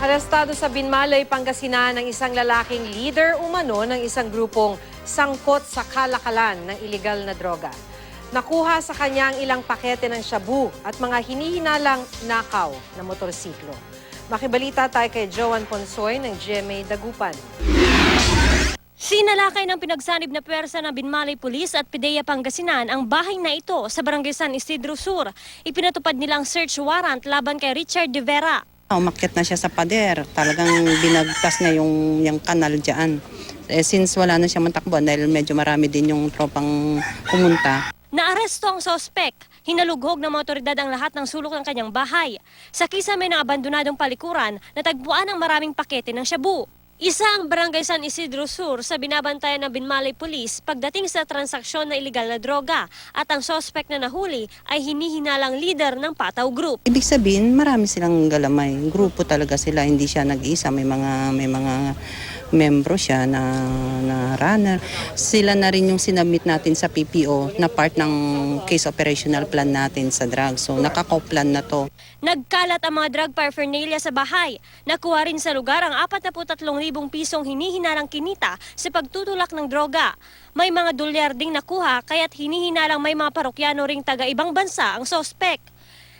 Arestado sa Binmalay, Pangasinan ang isang lalaking leader umano ng isang grupong sangkot sa kalakalan ng iligal na droga. Nakuha sa kanya ang ilang pakete ng shabu at mga hinihinalang nakaw na motorsiklo. Makibalita tayo kay Joan Ponsoy ng GMA Dagupan. Sinalakay ng pinagsanib na pwersa ng Binmalay Police at PIDEA Pangasinan ang bahay na ito sa Barangay San Isidro Sur. Ipinatupad nila ang search warrant laban kay Richard De Vera. Umakyat na siya sa pader, talagang binagtas na yung kanal dyan. Since wala na siya matakbuhan dahil medyo marami din yung tropang pumunta. Naaresto ang sospek. Hinalughog ng mga otoridad ang lahat ng sulok ng kanyang bahay. Sa kisame ng abandonadong palikuran, natagpuan ang maraming pakete ng shabu. Isa ang Barangay San Isidro Sur sa binabantayan ng Binmalay Police pagdating sa transaksyon na iligal na droga at ang sospek na nahuli ay hinihinalang leader ng Pataw Group. Ibig sabihin, marami silang galamay. Grupo talaga sila, hindi siya nag-iisa. May mga membro siya na runner. Sila na rin yung sinabmit natin sa PPO na part ng case operational plan natin sa drugs. So nakakoplan na to. Nagkalat ang mga drug paraphernalia sa bahay. Nakuha rin sa lugar ang 43,000 pisong hinihinalang kinita sa pagtutulak ng droga. May mga dolyar ding nakuha kaya't hinihinalang may mga parokyano ring taga-ibang bansa ang sospek.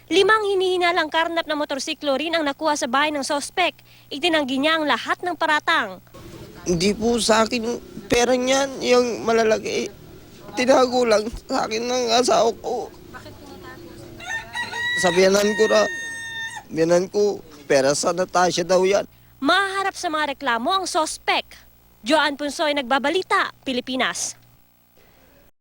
5 hinihinalang karnap na motorsiklo rin ang nakuha sa bahay ng sospek. Itinanggi niya ang lahat ng paratang. Hindi po sa akin pera niyan, yung malalaki. Tinago lang sa akin ng asawa ko. Sabihanan ko na, biyanan ko, pera sa Natasha daw yan. Maharap sa mga reklamo ang sospek. Joan Punsoy, Nagbabalita, Pilipinas.